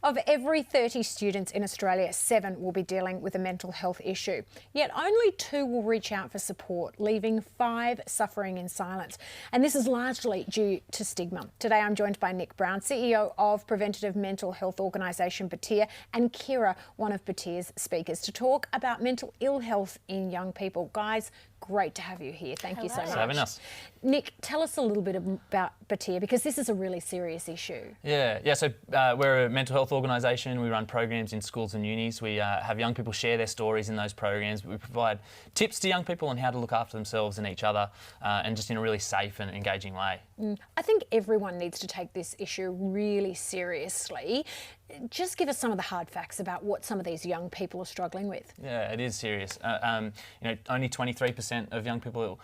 Of every 30 students in Australia, 7 will be dealing with a mental health issue. Yet only 2 will reach out for support, leaving 5 suffering in silence. And this is largely due to stigma. Today I'm joined by Nick Brown, CEO of preventative mental health organisation Batyr, and Kira, one of Batyr's speakers, to talk about mental ill health in young people. Guys, great to have you here. Thank you so much. Thanks for having us. Nick, tell us a little bit about Batyr, because this is a really serious issue. So we're a mental health organisation. We run programs in schools and unis. We have young people share their stories in those programs. We provide tips to young people on how to look after themselves and each other, and just in a really safe and engaging way. I think everyone needs to take this issue really seriously. Just give us some of the hard facts about what some of these young people are struggling with. Yeah, it is serious. Only 23% of young people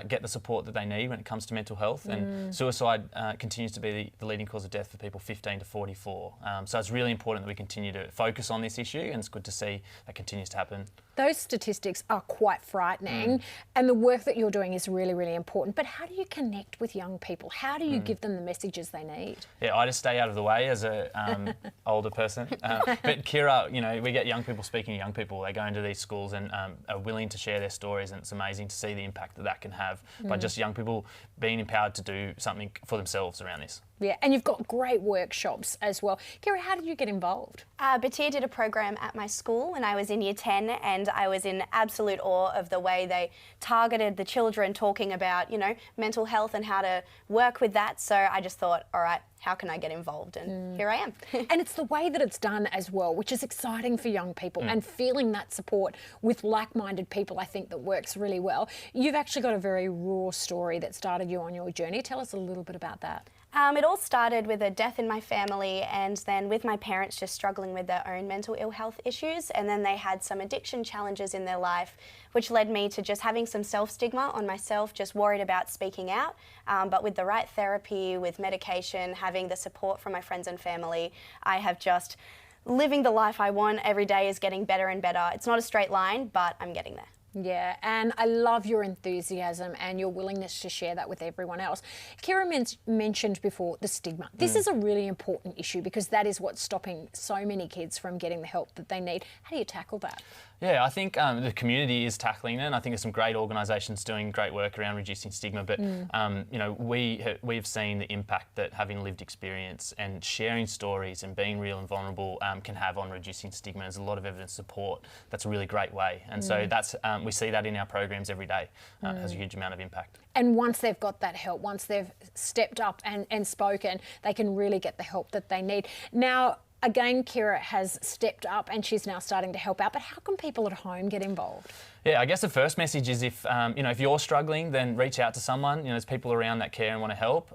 get the support that they need when it comes to mental health, and suicide continues to be the leading cause of death for people 15 to 44. So it's really important that we continue to focus on this issue, and it's good to see that continues to happen. Those statistics are quite frightening, and the work that you're doing is really, really important. But how do you connect with young people? How do you give them the messages they need? Yeah, I just stay out of the way as a older person. But Kira, we get young people speaking to young people. They go into these schools and are willing to share their stories, and it's amazing to see the impact that can have by just young people being empowered to do something for themselves around this. Yeah, and you've got great workshops as well. Kira, how did you get involved? Batyr did a program at my school when I was in Year 10, and I was in absolute awe of the way they targeted the children, talking about, mental health and how to work with that. So I just thought, all right, how can I get involved? And here I am. And it's the way that it's done as well, which is exciting for young people, and feeling that support with like-minded people, I think that works really well. You've actually got a very raw story that started you on your journey. Tell us a little bit about that. It all started with a death in my family, and then with my parents just struggling with their own mental ill health issues, and then they had some addiction challenges in their life, which led me to just having some self-stigma on myself, just worried about speaking out. But with the right therapy, with medication, having the support from my friends and family, I have just living the life I want. Every day is getting better and better. It's not a straight line, but I'm getting there. Yeah, and I love your enthusiasm and your willingness to share that with everyone else. Kira mentioned before the stigma. This is a really important issue, because that is what's stopping so many kids from getting the help that they need. How do you tackle that? Yeah, I think the community is tackling it, and I think there's some great organisations doing great work around reducing stigma. But we've seen the impact that having lived experience and sharing stories and being real and vulnerable can have on reducing stigma. There's a lot of evidence support. That's a really great way, and so that's we see that in our programs every day. Has a huge amount of impact. And once they've got that help, once they've stepped up and spoken, they can really get the help that they need. Now, again, Kira has stepped up and she's now starting to help out, but how can people at home get involved? Yeah, I guess the first message is if you're struggling, then reach out to someone. There's people around that care and want to help,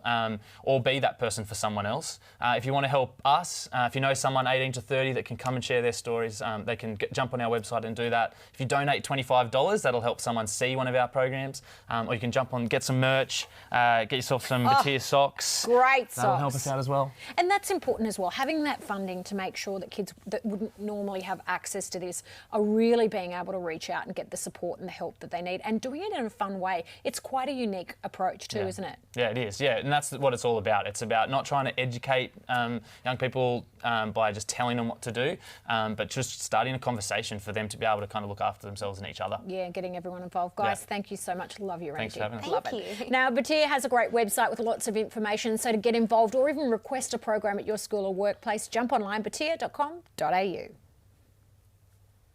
or be that person for someone else. If you want to help us, if you know someone 18 to 30 that can come and share their stories, they can jump on our website and do that. If you donate $25, that'll help someone see one of our programs, or you can jump on, get some merch, get yourself some Batyr socks. Great socks. That'll help us out as well. And that's important as well, having that funding to make sure that kids that wouldn't normally have access to this are really being able to reach out and get the support and the help that they need, and doing it in a fun way. It's quite a unique approach too, isn't it? Yeah, it is. Yeah, and that's what it's all about. It's about not trying to educate young people by just telling them what to do, but just starting a conversation for them to be able to kind of look after themselves and each other. Yeah, getting everyone involved. Guys, thank you so much. Love your energy. Thanks for having us. Thank you. Now, Batyr has a great website with lots of information, so to get involved or even request a program at your school or workplace, jump online, batyr.com.au.